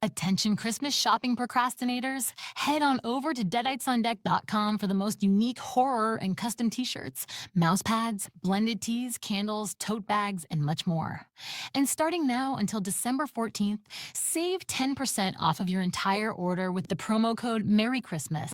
Attention Christmas shopping procrastinators, head on over to deaditesundeck.com for the most unique horror and custom t-shirts, mouse pads, blended teas, candles, tote bags, and much more. And starting now until December 14th, save 10% off of your entire order with the promo code Merry Christmas.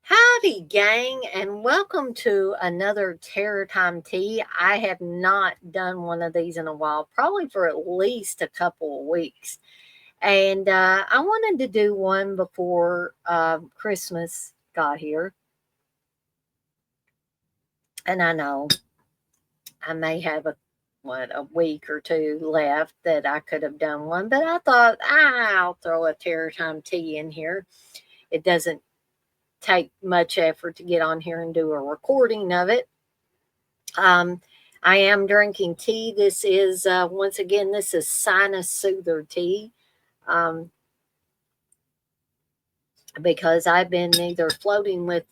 Howdy, gang, and welcome to another Terror Time Tea. I have not done one of these in a while, probably for at least a couple of weeks. And I wanted to do one before Christmas got here. And I know I may have a week or two left that I could have done one, but I thought I'll throw a Terror Time Tea in here. It doesn't take much effort to get on here and do a recording of it. I am drinking tea. This is, once again, this is Sinus Soother tea. Because I've been either flirting with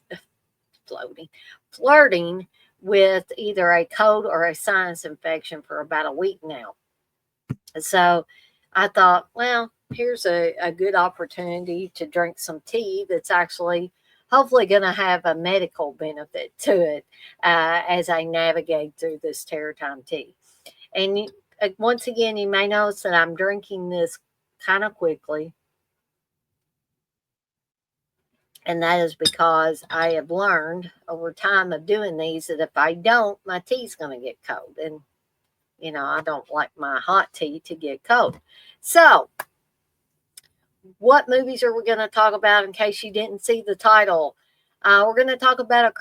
either a cold or a sinus infection for about a week now. So I thought, well, here's a good opportunity to drink some tea that's actually hopefully going to have a medical benefit to it as I navigate through this Terror Time tea. And once again, you may notice that I'm drinking this kind of quickly. And that is because I have learned over time of doing these that if I don't, my tea's going to get cold. And, I don't like my hot tea to get cold. So, what movies are we going to talk about in case you didn't see the title? We're going to talk about a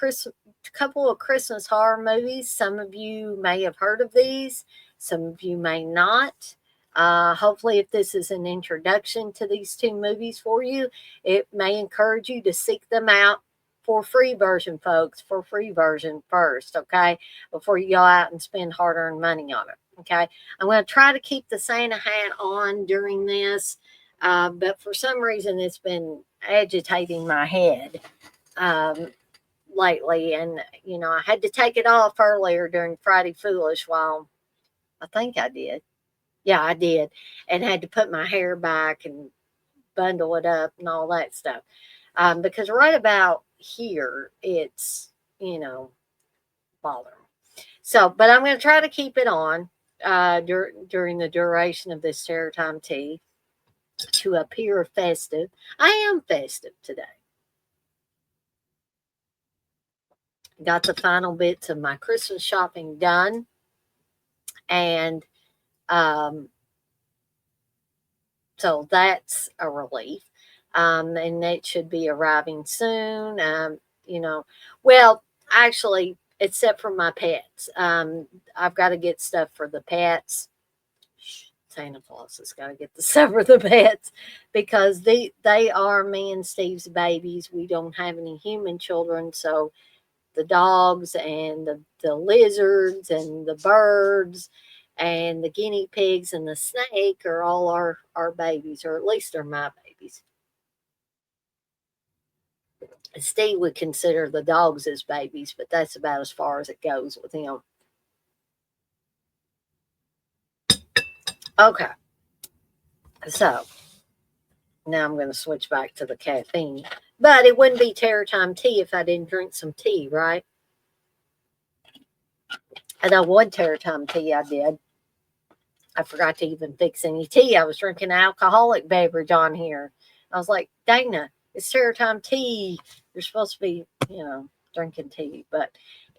couple of Christmas horror movies. Some of you may have heard of these. Some of you may not. Hopefully, if this is an introduction to these two movies for you, it may encourage you to seek them out for free version, folks, for free version first, okay, before you go out and spend hard-earned money on it, okay? I'm going to try to keep the Santa hat on during this, but for some reason, it's been agitating my head lately, and, I had to take it off earlier during Friday Foolish while I think I did. Yeah, I did. And had to put my hair back and bundle it up and all that stuff. Because right about here, it's, bothering me. So, but I'm going to try to keep it on during the duration of this Terror Time tea to appear festive. I am festive today. Got the final bits of my Christmas shopping done. And so that's a relief. And it should be arriving soon. Well, actually, except for my pets. I've got to get stuff for the pets. Santa Claus has got to get the stuff for the pets because they are me and Steve's babies. We don't have any human children, so the dogs and the lizards and the birds and the guinea pigs and the snake are all our babies, or at least they're my babies. Steve would consider the dogs as babies, but that's about as far as it goes with him. Okay, so now I'm going to switch back to the caffeine. But it wouldn't be Terror Time tea if I didn't drink some tea, right? And I would Terror Time tea, I did. I forgot to even fix any tea. I was drinking an alcoholic beverage on here. I was like, Dana, it's Terror Time tea. You're supposed to be, drinking tea. But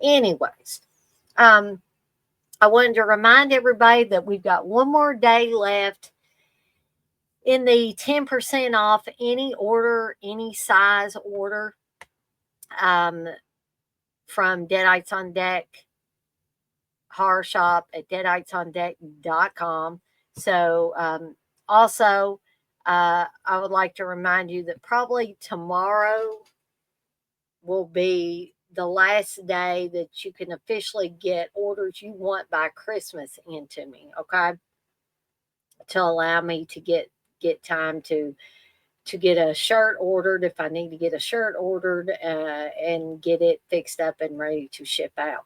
anyways, I wanted to remind everybody that we've got one more day left in the 10% off any order, any size order, from Deadites on Deck horror shop at deaditesondeck.com. So also, I would like to remind you that probably tomorrow will be the last day that you can officially get orders you want by Christmas into me, okay? To allow me to get time to get a shirt ordered if I need to get a shirt ordered, and get it fixed up and ready to ship out.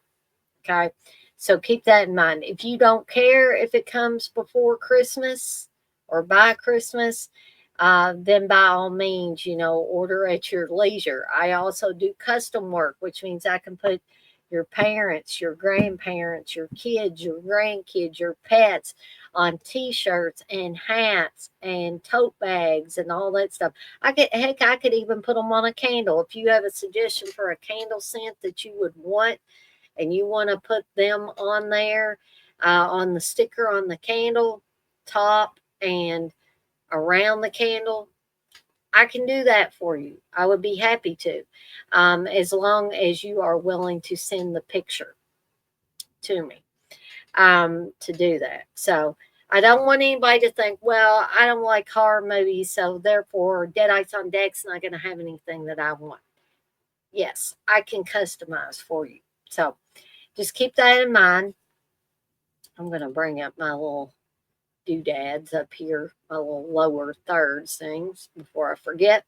Okay. So keep that in mind. If you don't care if it comes before Christmas or by Christmas, then by all means, order at your leisure. I also do custom work, which means I can put your parents, your grandparents, your kids, your grandkids, your pets on t-shirts and hats and tote bags and all that stuff. I could even put them on a candle. If you have a suggestion for a candle scent that you would want, and you want to put them on there, on the sticker on the candle top and around the candle, I can do that for you. I would be happy to, as long as you are willing to send the picture to me, to do that. So I don't want anybody to think, well, I don't like horror movies, so therefore Deadites on Deck's not going to have anything that I want. Yes, I can customize for you. So just keep that in mind. I'm going to bring up my little doodads up here, my little lower thirds things before I forget.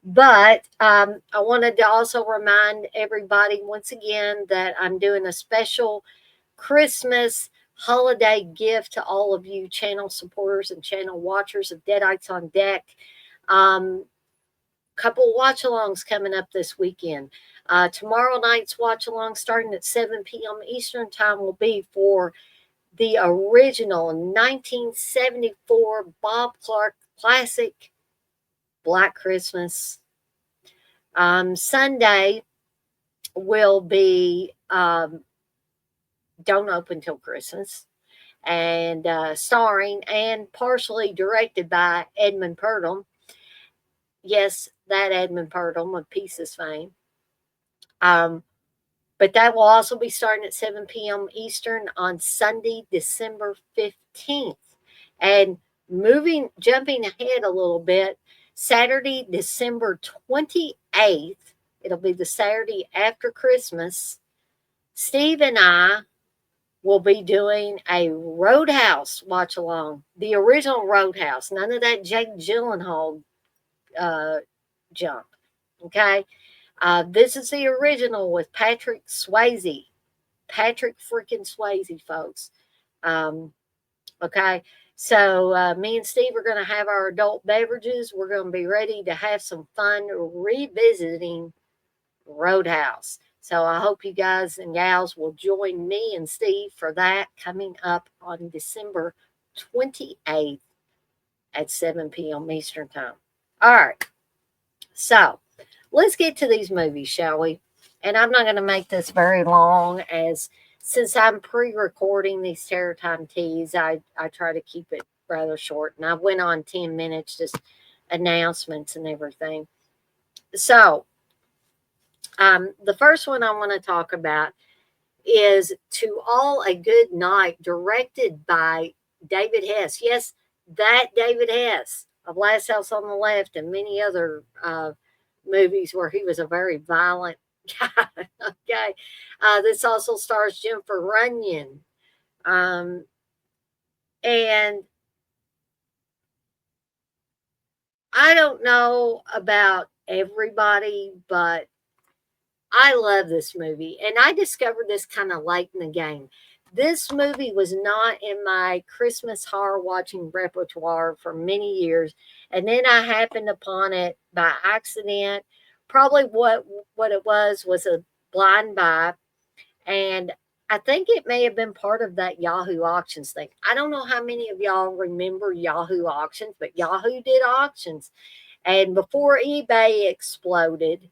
But I wanted to also remind everybody once again that I'm doing a special Christmas holiday gift to all of you channel supporters and channel watchers of Deadites on Deck. Couple watch-alongs coming up this weekend. Tomorrow night's watch-along starting at 7 p.m. Eastern time will be for the original 1974 Bob Clark classic Black Christmas. Sunday will be Don't Open Till Christmas, and starring and partially directed by Edmund Purdom. Yes, that Edmund Purdom of Pieces fame. But that will also be starting at 7 p.m. Eastern on Sunday, December 15th. And jumping ahead a little bit, Saturday, December 28th, it'll be the Saturday after Christmas, Steve and I will be doing a Roadhouse watch along, the original Roadhouse, none of that Jake Gyllenhaal junk. Okay. This is the original with Patrick Swayze. Patrick freaking Swayze, folks. Okay. So me and Steve are going to have our adult beverages. We're going to be ready to have some fun revisiting Roadhouse. So I hope you guys and gals will join me and Steve for that coming up on December 28th at 7 p.m. Eastern time. All right. So let's get to these movies, shall we? And I'm not going to make this very long, as since I'm pre-recording these Terror Time teas, I try to keep it rather short. And I went on 10 minutes, just announcements and everything. So the first one I want to talk about is To All a Good Night, directed by David Hess. Yes, that David Hess of Last House on the Left and many other movies where he was a very violent Okay. This also stars Jennifer Runyon. And I don't know about everybody, but I love this movie. And I discovered this kind of late in the game. This movie was not in my Christmas horror watching repertoire for many years. And then I happened upon it by accident. Probably what it was a blind buy. And I think it may have been part of that Yahoo auctions thing. I don't know how many of y'all remember Yahoo auctions, but Yahoo did auctions. And before eBay exploded,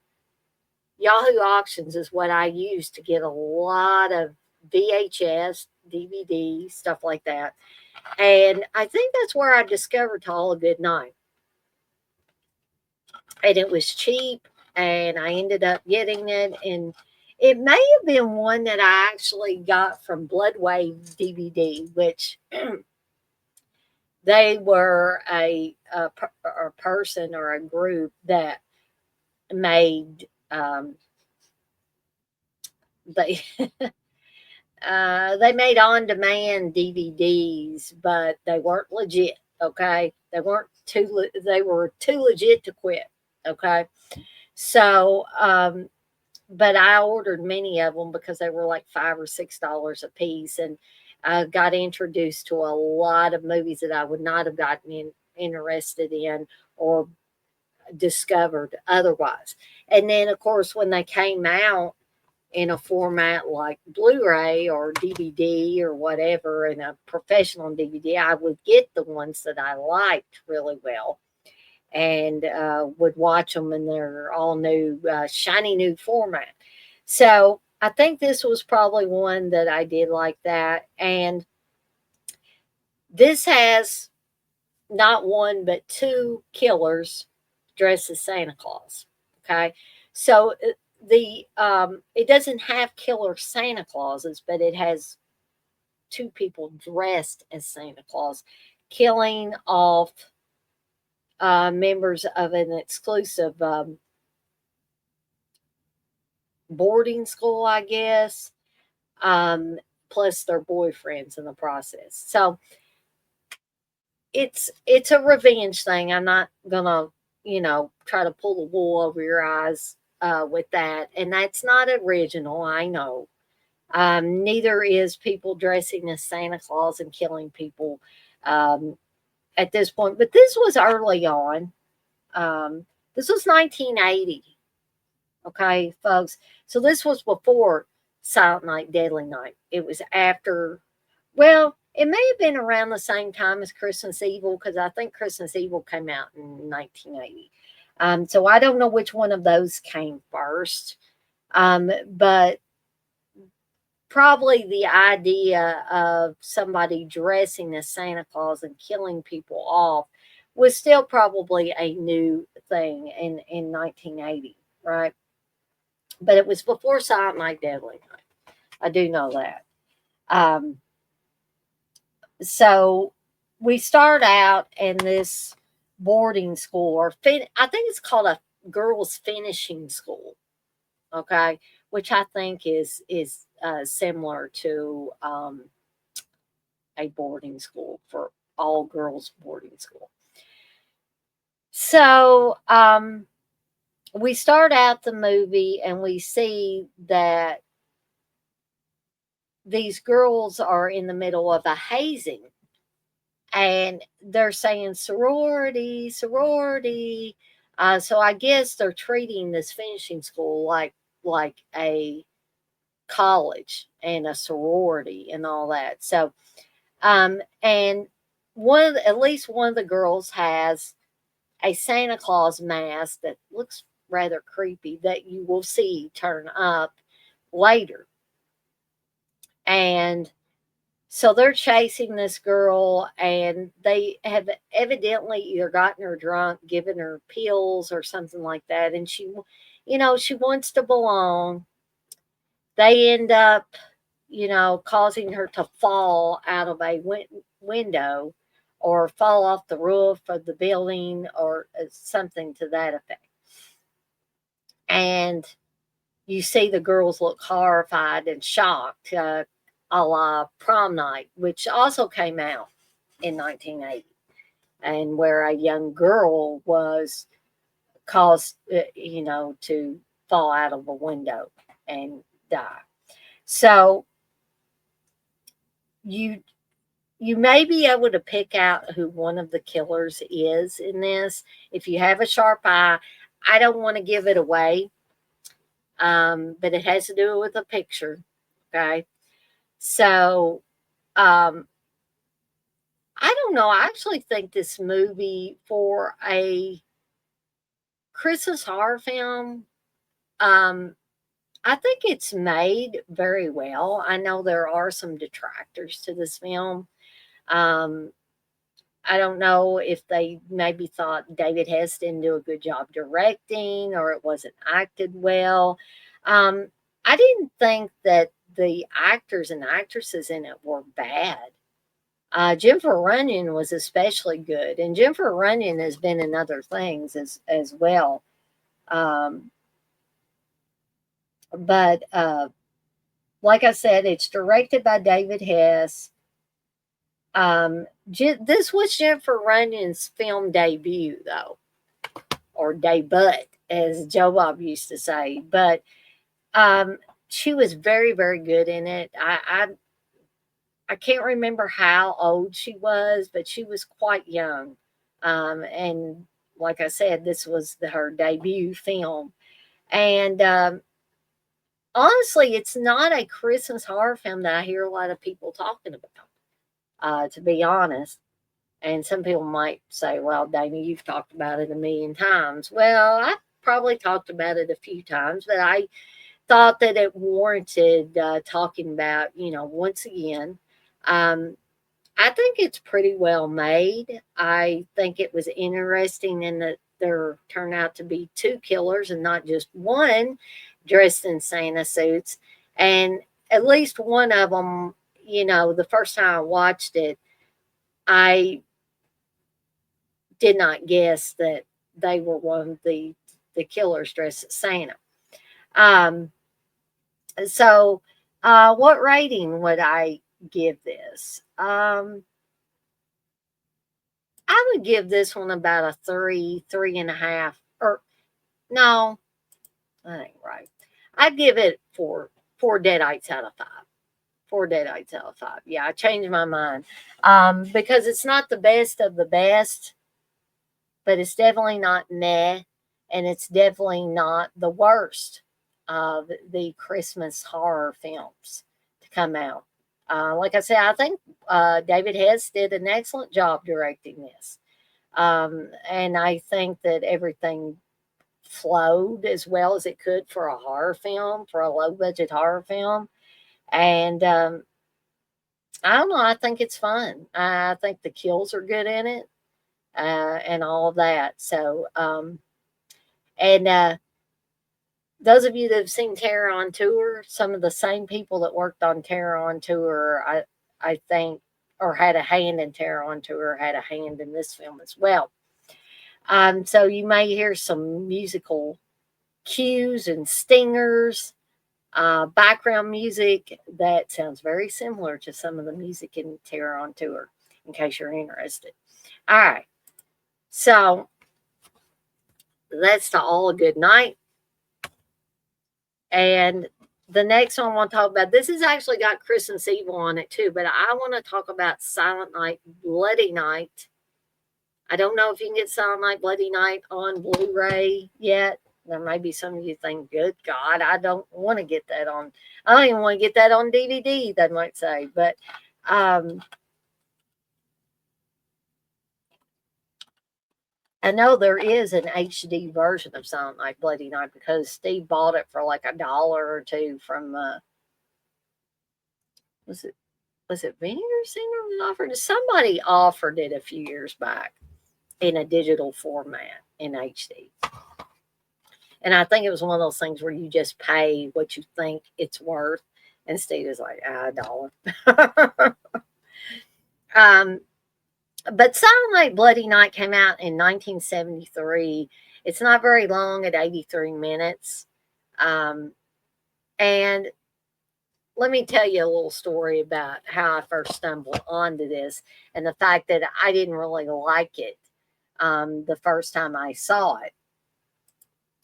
Yahoo auctions is what I used to get a lot of VHS, DVD, stuff like that. And I think that's where I discovered To All a Good Night. And it was cheap, and I ended up getting it. And it may have been one that I actually got from Bloodwave DVD, which they were a person or a group that made they they made on demand DVDs, but they weren't legit. Okay, they were too legit to quit. Okay, so but I ordered many of them because they were like $5 or $6 a piece, and I got introduced to a lot of movies that I would not have interested in or discovered otherwise. And then, of course, when they came out in a format like Blu-ray or DVD or whatever, in a professional DVD, I would get the ones that I liked really well and would watch them in their all new, shiny new format. So I think this was probably one that I did like that. And this has not one, but two killers dressed as Santa Claus. Okay. So the it doesn't have killer Santa Clauses, but it has two people dressed as Santa Claus killing off members of an exclusive boarding school, I guess, um, plus their boyfriends in the process. So it's a revenge thing. I'm not gonna, try to pull the wool over your eyes with that. And that's not original, I know. Neither is people dressing as Santa Claus and killing people um, at this point. But this was early on. This was 1980. Okay, folks. So this was before Silent Night, Deadly Night. It was after, well, it may have been around the same time as Christmas Evil because I think Christmas Evil came out in 1980. So I don't know which one of those came first. But probably the idea of somebody dressing as Santa Claus and killing people off was still probably a new thing in 1980, right? But it was before Silent Night, Deadly Night. I do know that. Um, so we start out in this boarding school, I think it's called a girls' finishing school. Okay, which I think is similar to a boarding school for all girls boarding school. So we start out the movie and we see that these girls are in the middle of a hazing and they're saying sorority, sorority. So I guess they're treating this finishing school like a college and a sorority and all that. So and at least one of the girls has a Santa Claus mask that looks rather creepy that you will see turn up later. And so they're chasing this girl, and they have evidently either gotten her drunk, given her pills or something like that. And she wants to belong. They end up, causing her to fall out of a window or fall off the roof of the building or something to that effect. And you see the girls look horrified and shocked, a la Prom Night, which also came out in 1980, and where a young girl was caused, to fall out of a window and die. So you you may be able to pick out who one of the killers is in this if you have a sharp eye. I don't want to give it away, but it has to do with a picture. Okay, so I don't know. I actually think this movie for a Christmas horror film, um, I think it's made very well. I know there are some detractors to this film. Um, I don't know if they maybe thought David Hess didn't do a good job directing or it wasn't acted well. Um, I didn't think that the actors and actresses in it were bad. Jennifer Runyon was especially good, and Jennifer Runyon has been in other things as well. Um, but like I said, it's directed by David Hess. This was Jennifer Runyon's film debut, though, or debut, as Joe Bob used to say. But she was very, very good in it. I can't remember how old she was, but she was quite young. And like I said, this was her debut film. And honestly, it's not a Christmas horror film that I hear a lot of people talking about, to be honest. And some people might say, well, Dana, you've talked about it a million times. Well, I probably talked about it a few times, but I thought that it warranted talking about, once again. Um, I think it's pretty well made. I think it was interesting in that there turned out to be two killers and not just one dressed in Santa suits. And at least one of them, the first time I watched it, I did not guess that they were one of the killers dressed as Santa. Um, so, what rating would I give this? I would give this one about a 3.5, or no, that ain't right. I'd give it four deadites out of 5. 4 deadites out of 5. Yeah, I changed my mind. Because it's not the best of the best, but it's definitely not meh, and it's definitely not the worst of the Christmas horror films to come out. Like I said, I think David Hess did an excellent job directing this. And I think that everything flowed as well as it could for a horror film, for a low budget horror film. And I don't know, I think it's fun. I think the kills are good in it, and all of that. So, and those of you that have seen Terror on Tour, some of the same people that worked on Terror on Tour, I think, or had a hand in Terror on Tour, had a hand in this film as well. So you may hear some musical cues and stingers, background music that sounds very similar to some of the music in Terror on Tour, in case you're interested. All right. So that's to all a good night. And the next one I want to talk about, this has actually got Christmas Evil on it too, but I want to talk about Silent Night, Bloody Night. I don't know if you can get Silent Night, Bloody Night on Blu-ray yet. There may be some of you think, good God, I don't want to get that on. I don't even want to get that on DVD, they might say. But I know there is an HD version of Silent Night, Bloody Night because Steve bought it for like $1 or $2 from was it Vinegar Singer that offered it? Somebody offered it a few years back in a digital format in HD. And I think it was one of those things where you just pay what you think it's worth. And Steve is like, $1. But Silent Night, Bloody Night came out in 1973. It's not very long at 83 minutes. And let me tell you a little story about how I first stumbled onto this and the fact that I didn't really like it the first time I saw it.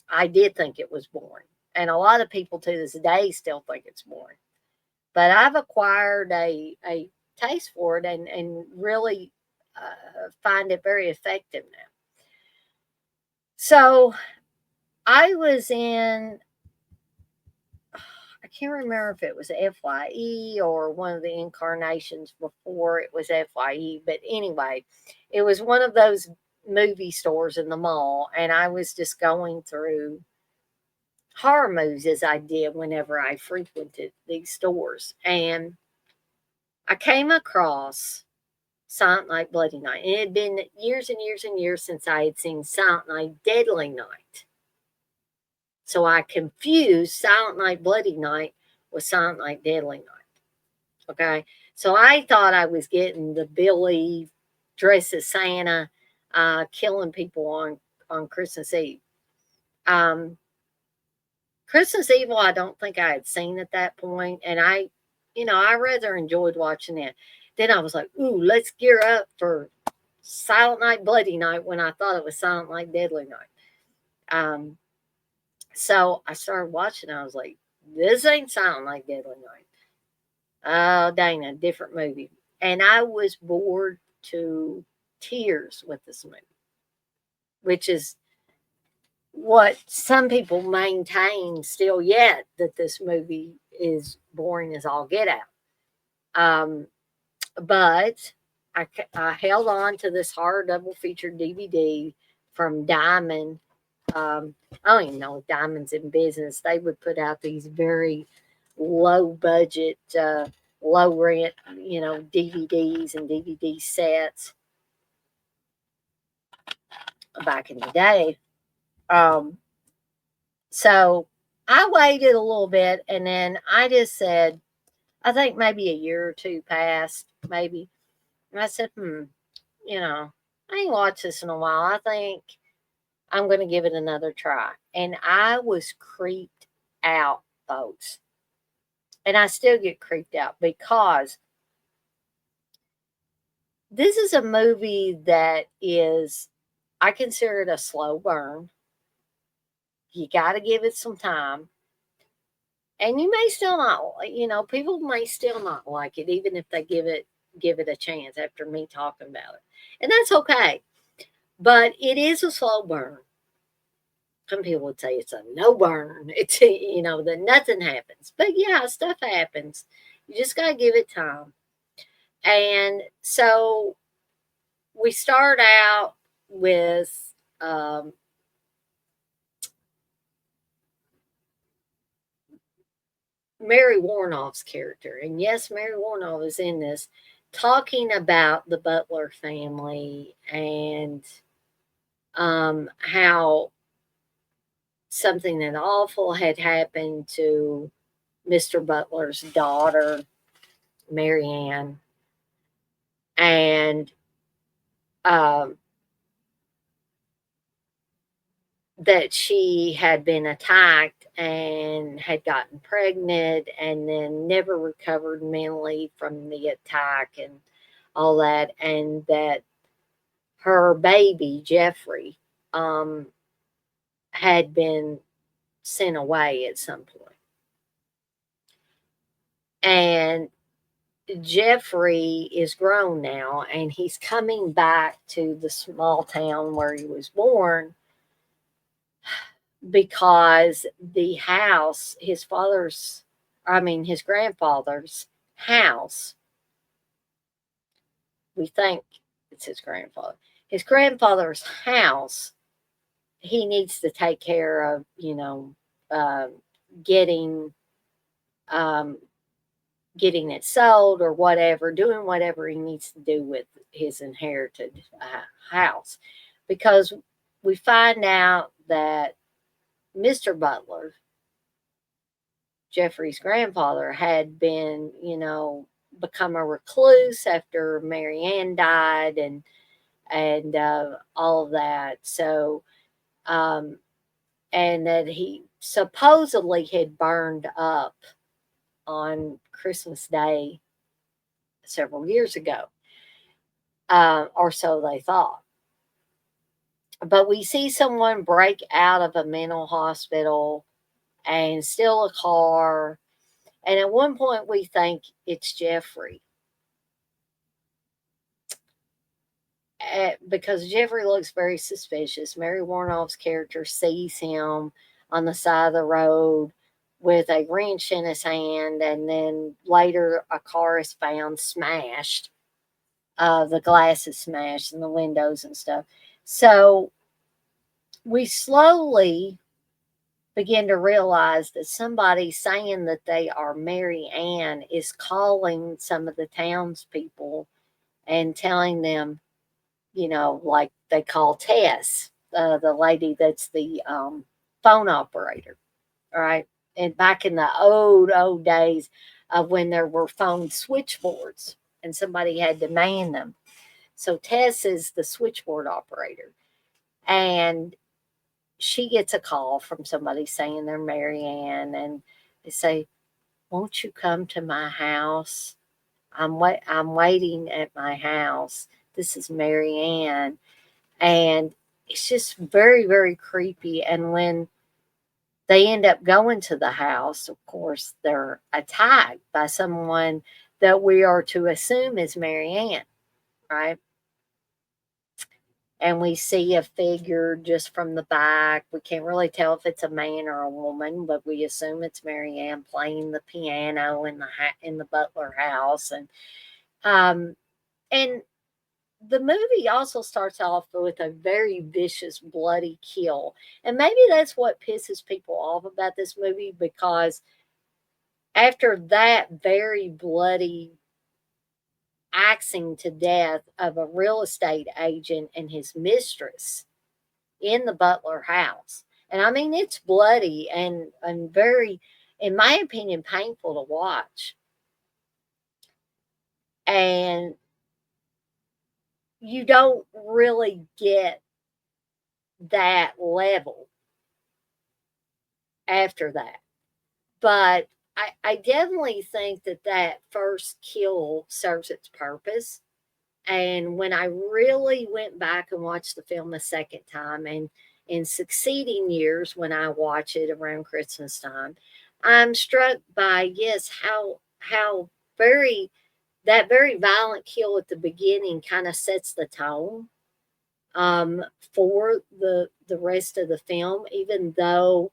I did think it was boring. And a lot of people to this day still think it's boring. But I've acquired a taste for it and really find it very effective now. So I was in, I can't remember if it was FYE or one of the incarnations before it was FYE, but anyway, it was one of those movie stores in the mall, and I was just going through horror movies as I did whenever I frequented these stores. And I came across Silent Night, Bloody Night. And it had been years and years and years since I had seen Silent Night, Deadly Night. So I confused Silent Night, Bloody Night with Silent Night, Deadly Night. Okay. So I thought I was getting the Billy dressed as Santa, killing people on Christmas Eve. Christmas Evil, I don't think I had seen at that point, and I rather enjoyed watching it. Then I was like, "Ooh, let's gear up for Silent Night, Bloody Night." When I thought it was Silent Night, Deadly Night. So I started watching. I was like, "This ain't Silent Night, Deadly Night." Oh, dang, a different movie, and I was bored to tears with this movie, which is what some people maintain still yet, that this movie is boring as all get out. But I held on to this horror double feature DVD from Diamond. I don't even know if Diamond's in business. They would put out these very low budget, low rent, DVDs and DVD sets back in the day. So I waited a little bit, and then I just said, I think maybe a year or two passed, maybe. And I said, I ain't watched this in a while. I think I'm going to give it another try. And I was creeped out, folks. And I still get creeped out because this is a movie that is, I consider it a slow burn. You got to give it some time. And you may still not, people may still not like it, even if they give it a chance after me talking about it. And that's okay. But it is a slow burn. Some people would say it's a no burn. It's, that nothing happens. But yeah, stuff happens. You just got to give it time. And so we start out with Mary Warnoff's character. And yes, Mary Warnoff is in this, talking about the Butler family and how something that awful had happened to Mr. Butler's daughter, Marianne, and that she had been attacked and had gotten pregnant and then never recovered mentally from the attack and all that, and that her baby, Jeffrey, had been sent away at some point. And Jeffrey is grown now and he's coming back to the small town where he was born because the house, his grandfather's house, we think it's his grandfather's house, he needs to take care of, getting getting it sold or whatever, doing whatever he needs to do with his inherited house. Because we find out that Mr. Butler, Jeffrey's grandfather, had been, become a recluse after Marianne died and all of that. So, and that he supposedly had burned up on Christmas Day several years ago, or so they thought. But we see someone break out of a mental hospital and steal a car. And at one point, we think it's Jeffrey. Because Jeffrey looks very suspicious. Mary Warnoff's character sees him on the side of the road with a wrench in his hand, and then later a car is found smashed. The glass is smashed and the windows and stuff. So we slowly begin to realize that somebody saying that they are Mary Ann is calling some of the townspeople and telling them, like they call Tess, the lady that's the phone operator, right? And back in the old days of when there were phone switchboards and somebody had to man them. So Tess is the switchboard operator. And she gets a call from somebody saying they're Mary Ann, and they say, "Won't you come to my house? I'm waiting at my house. This is Mary Ann." And it's just very, very creepy. And when they end up going to the house, of course, they're attacked by someone that we are to assume is Mary Ann, right? And we see a figure just from the back. We can't really tell if it's a man or a woman, but we assume it's Mary Ann playing the piano in the Butler house. And the movie also starts off with a very vicious, bloody kill. And maybe that's what pisses people off about this movie, because after that very bloody axing to death of a real estate agent and his mistress in the Butler house. And I mean, it's bloody and very, in my opinion, painful to watch. And you don't really get that level after that. But I definitely think that first kill serves its purpose. And when I really went back and watched the film a second time, and in succeeding years when I watch it around Christmas time, I'm struck by, yes, how very that very violent kill at the beginning kind of sets the tone for the rest of the film, even though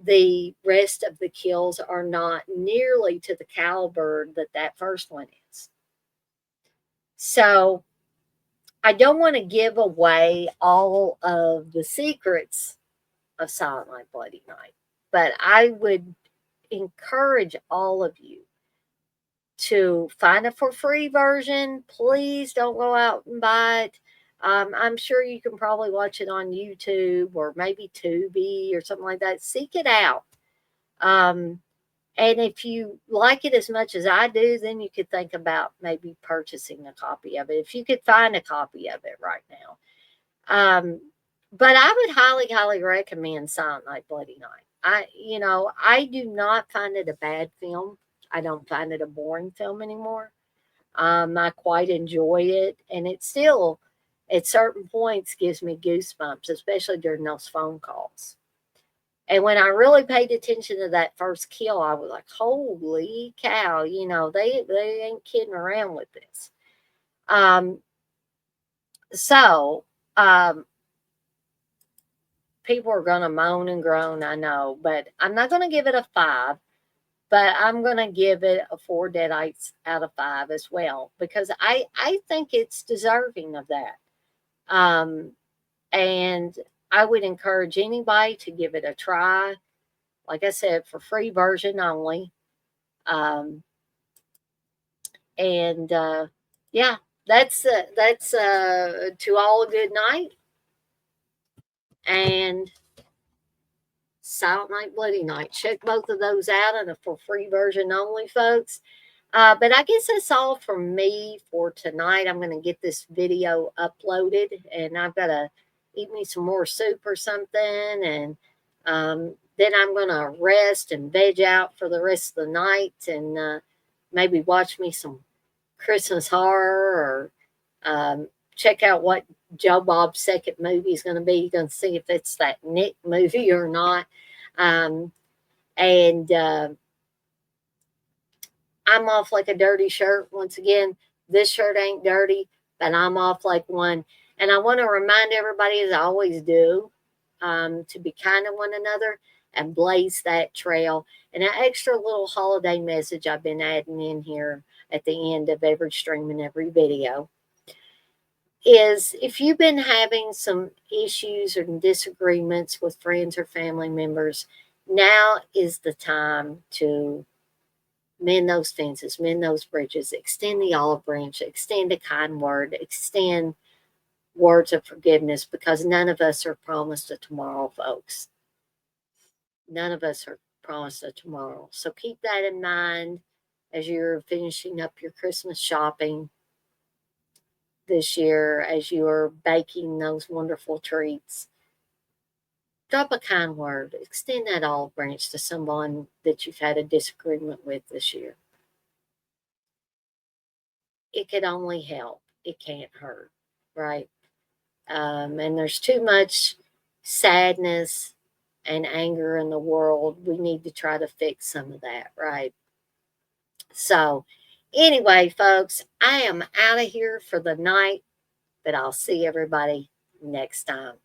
the rest of the kills are not nearly to the caliber that first one is. So I don't want to give away all of the secrets of Silent Night, Bloody Night, but I would encourage all of you to find a for free version. Please don't go out and buy it. I'm sure you can probably watch it on YouTube or maybe Tubi or something like that. Seek it out. And if you like it as much as I do, then you could think about maybe purchasing a copy of it, if you could find a copy of it right now. But I would highly, highly recommend Silent Night, Bloody Night. I do not find it a bad film. I don't find it a boring film anymore. I quite enjoy it, and it still, at certain points, gives me goosebumps, especially during those phone calls. And when I really paid attention to that first kill, I was like, "Holy cow!" They ain't kidding around with this. Um, so people are gonna moan and groan, I know, but I'm not gonna give it a 5. But I'm going to give it a 4 Deadites out of 5 as well, because I think it's deserving of that. And I would encourage anybody to give it a try. Like I said, for free version only. Yeah, that's to all a good night. And Silent Night, Bloody Night. Check both of those out in a for free version only, folks. But I guess that's all from me for tonight. I'm going to get this video uploaded, and I've got to eat me some more soup or something, and then I'm going to rest and veg out for the rest of the night and maybe watch me some Christmas horror or check out what Joe Bob's second movie is going to be. You're going to see if it's that Nick movie or not. Um, and I'm off like a dirty shirt. Once again, this shirt ain't dirty, but I'm off like one. And I want to remind everybody, as I always do, to be kind to one another and blaze that trail. And an extra little holiday message I've been adding in here at the end of every stream and every video is if you've been having some issues or disagreements with friends or family members, now is the time to mend those fences, mend those bridges, extend the olive branch, extend a kind word, extend words of forgiveness, because none of us are promised a tomorrow, folks. None of us are promised a tomorrow. So keep that in mind as you're finishing up your Christmas shopping this year, as you are baking those wonderful treats. Drop a kind word, extend that olive branch to someone that you've had a disagreement with this year. It could only help, it can't hurt, right? And there's too much sadness and anger in the world. We need to try to fix some of that, right? So, anyway, folks, I am out of here for the night, but I'll see everybody next time.